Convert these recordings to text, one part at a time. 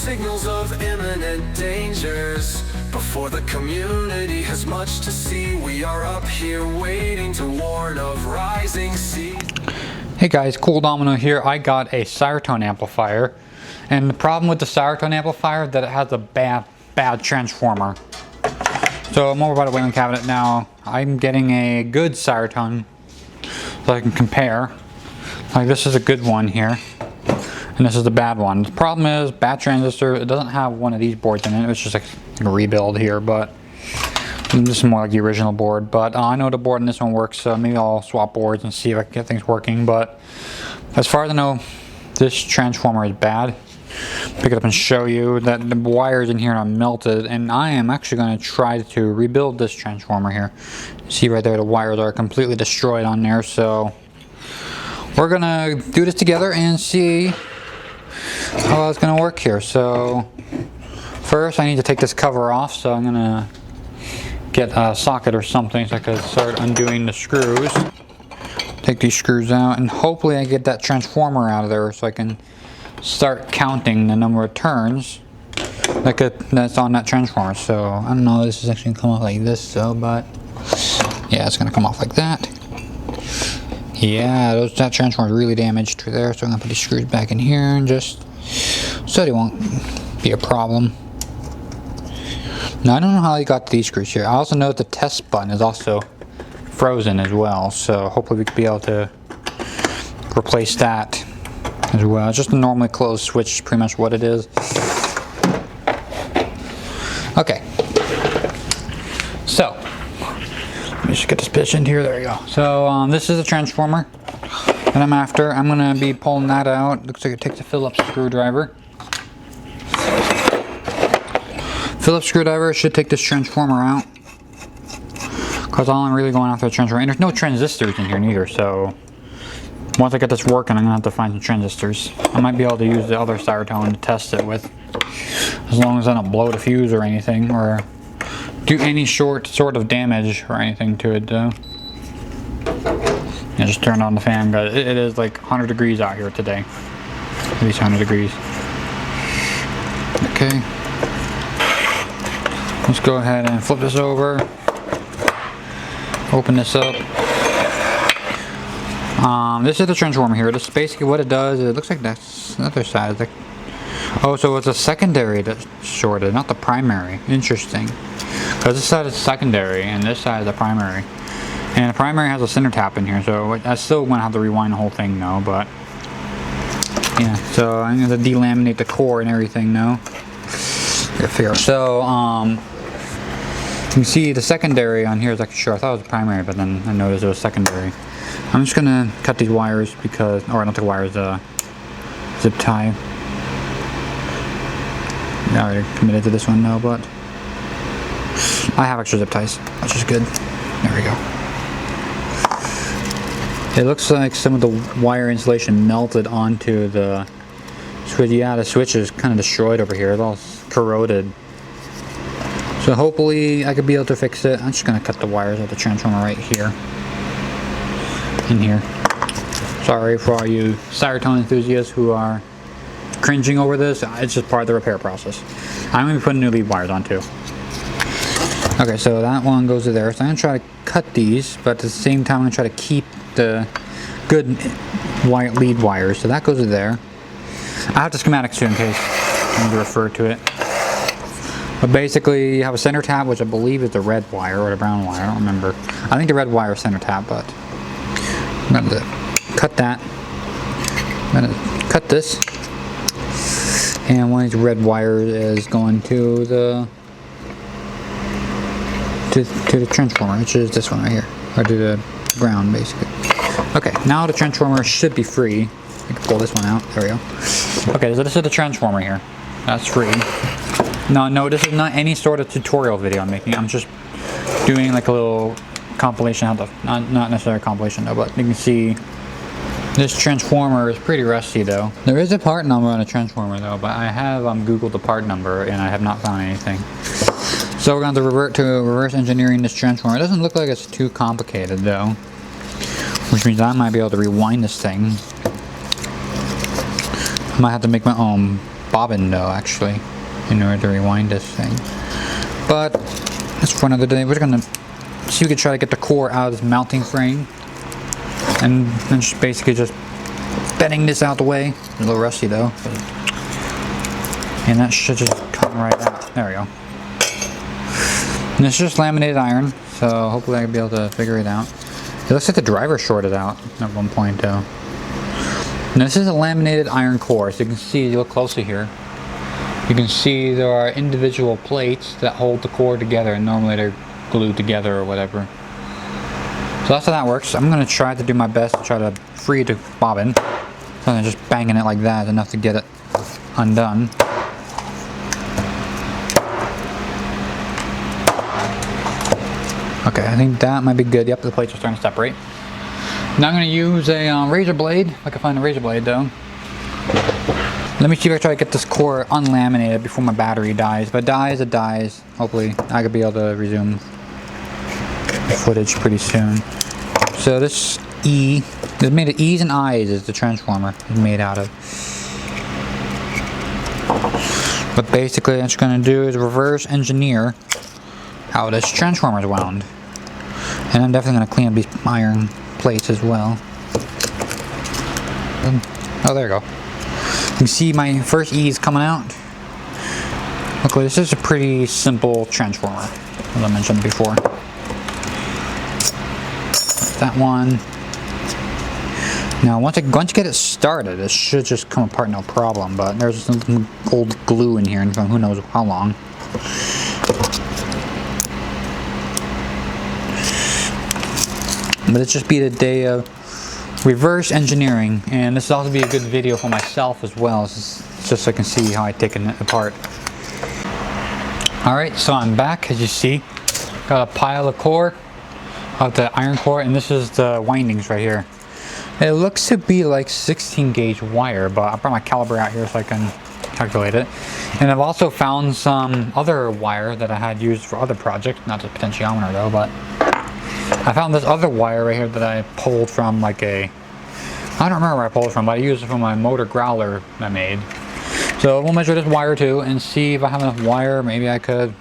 signals of imminent dangers. Before the community has much to see, we are up here waiting to warn of rising seas. Hey guys, cooldomino here. I got a Siratone amplifier, and the problem with the Siratone amplifier is that it has a bad transformer. So I'm over by the wailing cabinet now. I'm getting a good Siratone so I can compare. Like, this is a good one here, and this is the bad one. The problem is bad transistor. It doesn't have one of these boards in it. It's just like a rebuild here, but this is more like the original board. But I know the board in this one works, so maybe I'll swap boards and see if I can get things working. But as far as I know, this transformer is bad. Pick it up and show you that the wires in here are melted, and I am actually going to try to rebuild this transformer here. See right there, the wires are completely destroyed on there. So we're gonna do this together and see how it's gonna work here. So first I need to take this cover off, so I'm gonna get a socket or something so I can start undoing the screws. Take these screws out, and hopefully I get that transformer out of there so I can start counting the number of turns that's on that transformer. So I don't know, this is actually gonna come off like this, so, but yeah, it's gonna come off like that. Yeah, that transformer is really damaged through there, so I'm gonna put these screws back in here and just so they won't be a problem. Now I don't know how I got these screws here. I also know that the test button is also frozen as well, so hopefully we could be able to replace that as well. It's just a normally closed switch, pretty much what it is. Okay, so let me just get this pitch in here. There you go. So this is a transformer that I'm after. I'm gonna be pulling that out. Looks like it takes a Phillips screwdriver. Phillips screwdriver should take this transformer out, because all I'm really going after the transformer, and there's no transistors in here neither. So once I get this working, I'm gonna have to find some transistors. I might be able to use the other Siratone to test it with, as long as I don't blow the fuse or anything, or do any sort of damage or anything to it though. Yeah, just turn on the fan, guys. It is like 100 degrees out here today. At least 100 degrees. Okay. Let's go ahead and flip this over. Open this up. This is the transformer here. This is basically what it does. It looks like that's the other side. Like, oh, so it's a secondary that's shorted, not the primary. Interesting. Because this side is secondary and this side is the primary. And the primary has a center tap in here, so I still want to have to rewind the whole thing though, but yeah, so I'm going to delaminate the core and everything now. So, you can see the secondary on here is actually short. I thought it was primary, but then I noticed it was secondary. I'm just going to cut these wires because, or not the wires, zip tie. I already committed to this one now, but I have extra zip ties, which is good. There we go. It looks like some of the wire insulation melted onto the switch. Yeah, the switch is kind of destroyed over here. It's all corroded. So hopefully I could be able to fix it. I'm just going to cut the wires of the transformer right here. In here. Sorry for all you Siratone enthusiasts who are cringing over this. It's just part of the repair process. I'm going to be putting new lead wires on too. Okay, so that one goes to there. So I'm going to try to cut these, but at the same time I'm going to try to keep the good lead wires. So that goes to there. I have the schematics too in case I need to refer to it. But basically you have a center tap, which I believe is the red wire or the brown wire. I don't remember. I think the red wire is center tap, but I'm going to cut that. I'm going to cut this. And one of these red wires is going to the to the transformer, which is this one right here, or to the ground basically. Okay, now the transformer should be free. I can pull this one out. There we go. Okay, so this is the transformer here. That's free. No, this is not any sort of tutorial video I'm making. I'm just doing like a little compilation. Not necessarily a compilation though, but you can see this transformer is pretty rusty though. There is a part number on a transformer though, but I have Googled the part number and I have not found anything. So we're going to revert to reverse engineering this transformer. It doesn't look like it's too complicated though, which means I might be able to rewind this thing. I might have to make my own bobbin though, actually, in order to rewind this thing. But that's for another day. We're gonna see if we can try to get the core out of this mounting frame, and then just basically just bending this out the way. It's a little rusty though, and that should just come right out. There we go. And it's just laminated iron, so hopefully I can be able to figure it out. It looks like the driver shorted out at one point though. And this is a laminated iron core, so you can see, you look closely here, you can see there are individual plates that hold the core together, and normally they're glued together or whatever. So that's how that works. I'm going to try to do my best to try to free the bobbin. So I'm just banging it like that is enough to get it undone. Okay, I think that might be good. Yep, the plates are starting to separate. Now I'm going to use a razor blade, if I can find a razor blade though. Let me see if I try to get this core unlaminated before my battery dies. If it dies, it dies. Hopefully I could be able to resume the footage pretty soon. So this E, it's made of E's and I's is the transformer is made out of. But basically what I'm just going to do is reverse engineer how this transformer is wound. And I'm definitely going to clean up these iron plates as well. Oh, there you go. You can see my first E is coming out. Okay, this is a pretty simple transformer, as I mentioned before. That one. Now, once you get it started, it should just come apart no problem. But there's some old glue in here, and who knows how long. But it's just be a day of reverse engineering, and this will also be a good video for myself as well, just so I can see how I've taken it apart. Alright, so I'm back. As you see, got a pile of core of the iron core, and this is the windings right here. It looks to be like 16 gauge wire, but I brought my caliper out here so I can calculate it. And I've also found some other wire that I had used for other projects, not the potentiometer though, but I found this other wire right here that I pulled from like I don't remember where I pulled it from, but I used it from my motor growler I made. So we'll measure this wire too and see if I have enough wire. Maybe I could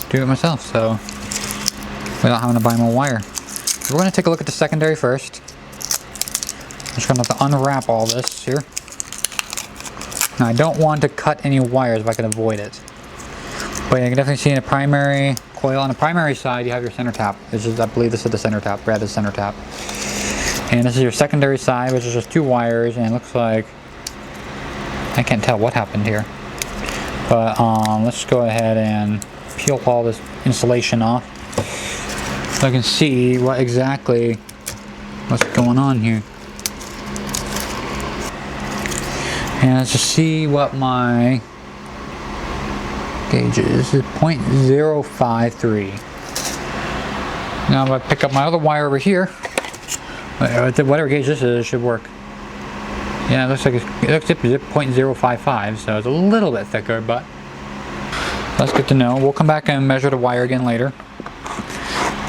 do it myself, so without having to buy more wire. So we're going to take a look at the secondary first. I'm just going to have to unwrap all this here. Now I don't want to cut any wires if I can avoid it. But you can definitely see in a primary coil. On the primary side, you have your center tap. This is, I believe this is the center tap, rather the center tap. And this is your secondary side, which is just two wires, and it looks like, I can't tell what happened here. But let's go ahead and peel all this insulation off, so I can see what exactly what's going on here. And let's just see what my gauge is. This is 0.053. Now if I pick up my other wire over here, whatever gauge this is, it should work. Yeah, it looks like it's 0.055, so it's a little bit thicker, but that's good to know. We'll come back and measure the wire again later.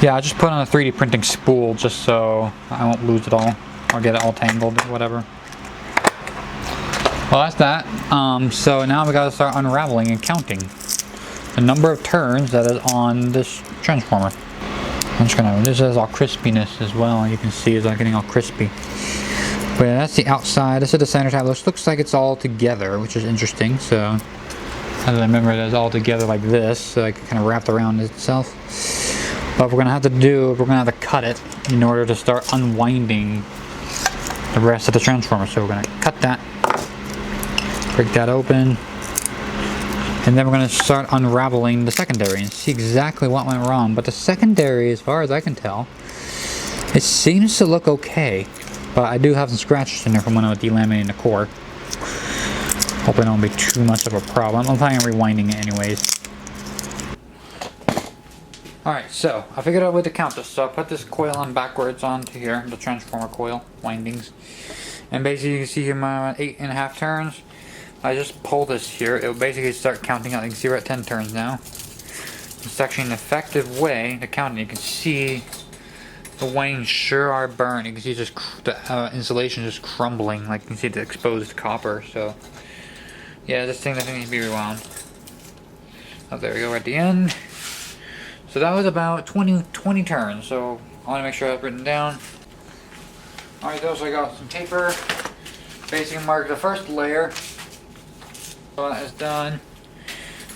Yeah, I just put on a 3D printing spool just so I won't lose it all or get it all tangled or whatever. Well, that's that. So now we gotta start unraveling and counting the number of turns that is on this transformer. I'm just gonna, this has all crispiness as well. You can see it's like getting all crispy. But yeah, that's the outside. This is the center tap. This looks like it's all together, which is interesting. So, as I remember, it is all together like this, so it kind of wrapped around itself. But we're gonna have to cut it in order to start unwinding the rest of the transformer. So we're gonna cut that, break that open, and then we're gonna start unraveling the secondary and see exactly what went wrong. But the secondary, as far as I can tell, it seems to look okay. But I do have some scratches in there from when I was delaminating the core. Hoping it won't be too much of a problem. I'm planning on rewinding it anyways. Alright, so I figured out a way to count this. So I put this coil on backwards onto here, the transformer coil, windings. And basically you can see here my 8.5 turns. I just pull this here, it will basically start counting out. You can see we're at 10 turns now. It's actually an effective way to count it. You can see the windings sure are burned. You can see just the insulation just crumbling, like you can see the exposed copper. So Yeah, this thing doesn't need to be rewound. Oh, there we go, at the end. So that was about 20 turns, so I want to make sure that's written down. Alright, so I got some taper. Basically mark the first layer. So that is done.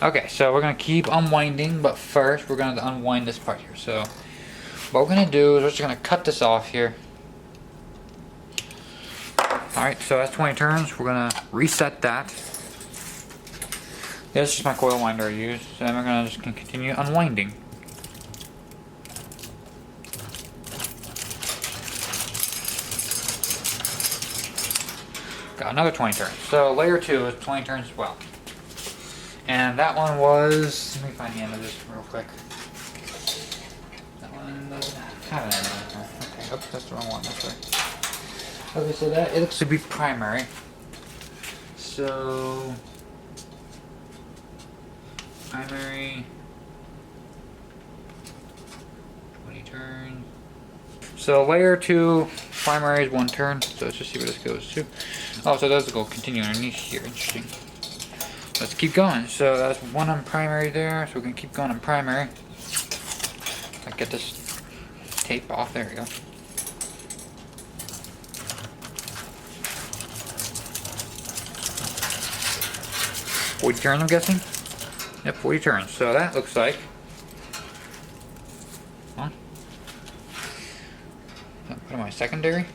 Okay, so we're going to keep unwinding, but first we're going to unwind this part here. So what we're going to do is we're just going to cut this off here. Alright, so that's 20 turns. We're going to reset that. This is just my coil winder I use. So then we're going to just continue unwinding. Got another 20 turns. So layer 2 is 20 turns as well. And that one was, let me find the end of this real quick. That one doesn't have an end. Okay, oops, that's the wrong one, that's right. Okay, so that, it looks to be primary. So, primary, 20 turns. So layer 2, primary is 1 turn, so let's just see where this goes to. Oh, so it does go continue underneath here, interesting. Let's keep going. So that's 1 on primary there, so we can keep going on primary. I'll get this tape off, there we go. $40 turns, I'm guessing? Yep, 40 turns. So that looks like... Huh? What am I, secondary?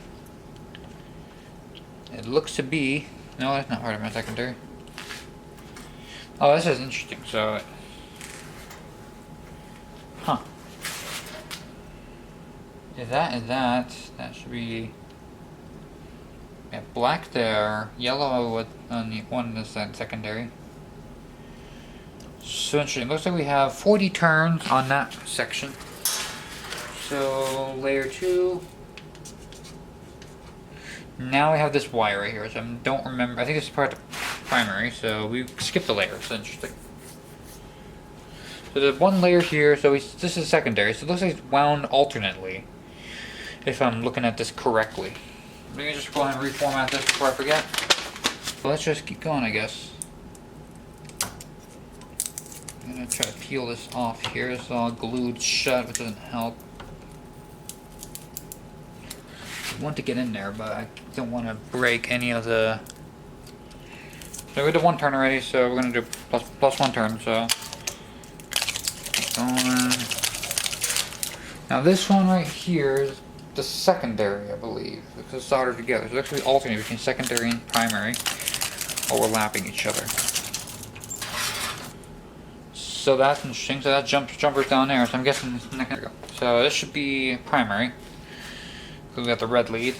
It looks to be... No, that's not part of my secondary. Oh, this is interesting, so... Huh. That should be... Yeah, black there, yellow with on the one is that secondary. So interesting. Looks like we have 40 turns on that section. So layer 2. Now we have this wire right here, which I don't remember. I think this is part of the primary, so we skipped the layer. It's interesting. So there's one layer here. So this is secondary. So it looks like it's wound alternately. If I'm looking at this correctly. Let me just go ahead and reformat this before I forget. So let's just keep going, I guess. I'm gonna try to peel this off here. It's all glued shut, which doesn't help. I want to get in there, but I don't want to break any of the... So we did 1 turn already, so we're gonna do plus 1 turn, so... Keep going. Now this one right here is the secondary, I believe. It's soldered together. So it's actually alternating between secondary and primary, overlapping each other. So that's interesting. So that jumper's down there. So I'm guessing this next. There we go. So this should be primary. Because we got the red lead.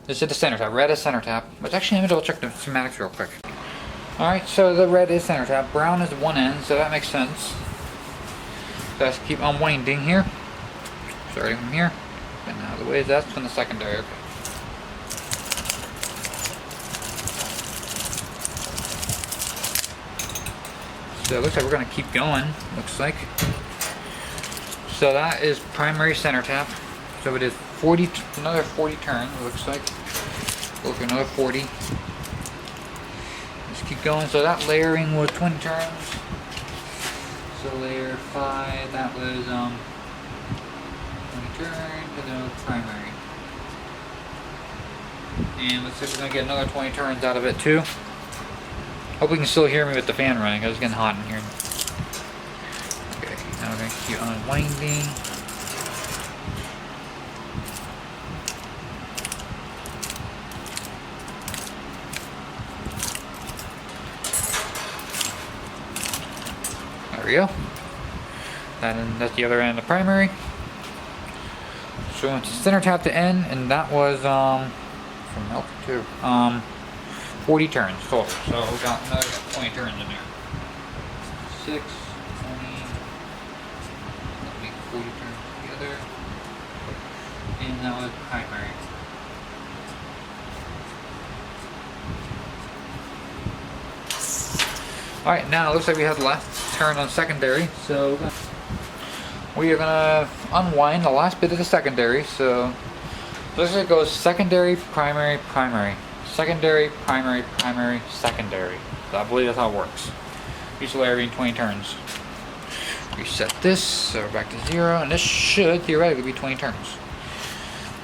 This is the center tap. Red is center tap. But actually, let me double check the schematics real quick. Alright, so the red is center tap. Brown is one end, so that makes sense. So let's keep unwinding here. Starting from here. And out of the way, that's from the secondary. Okay. So it looks like we're going to keep going, looks like. So that is primary center tap. So it is 40, another 40 turns, it looks like. Go for another 40. Let's keep going. So that layering was 20 turns. So layer 5, that was 20 turns, and then primary. And looks like we're going to get another 20 turns out of it too. Hope you can still hear me with the fan running, because it's getting hot in here. Okay, now we're going to keep unwinding. There we go. That's the other end of the primary. So we went to center tap to end, and that was from milk to 40 turns total. So we got another 20 turns in there. 6, 20, that'll make 40 turns together. And that was primary. Alright, now it looks like we have the last turn on secondary. So we are gonna unwind the last bit of the secondary. So looks like it goes secondary, primary, primary. secondary, primary, primary, secondary. So I believe that's how it works. Each layer being 20 turns. Reset this, so we're back to 0, and this should theoretically be 20 turns.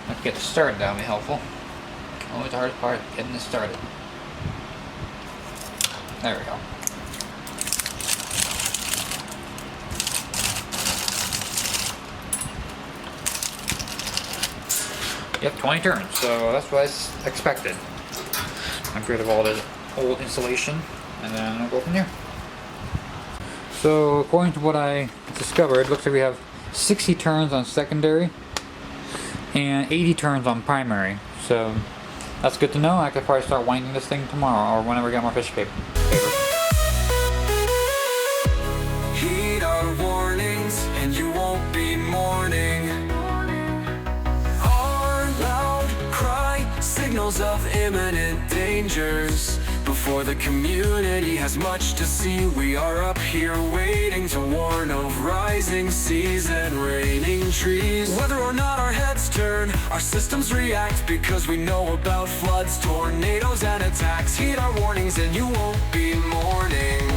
Let's get this started, that'll be helpful. Always the hardest part, getting this started. There we go. Yep, 20 turns, so that's what I expected. I'm rid of all the old insulation, and then I'll go from there. So, according to what I discovered, it looks like we have 60 turns on secondary and 80 turns on primary. So, that's good to know. I could probably start winding this thing tomorrow or whenever I get more fish paper. Heed our warnings, and you won't be mourning. Our loud cry signals of imminent dangers. Before the community has much to see, we are up here waiting to warn of rising seas and raining trees. Whether or not our heads turn, our systems react, because we know about floods, tornadoes, and attacks. Heed our warnings and you won't be mourning.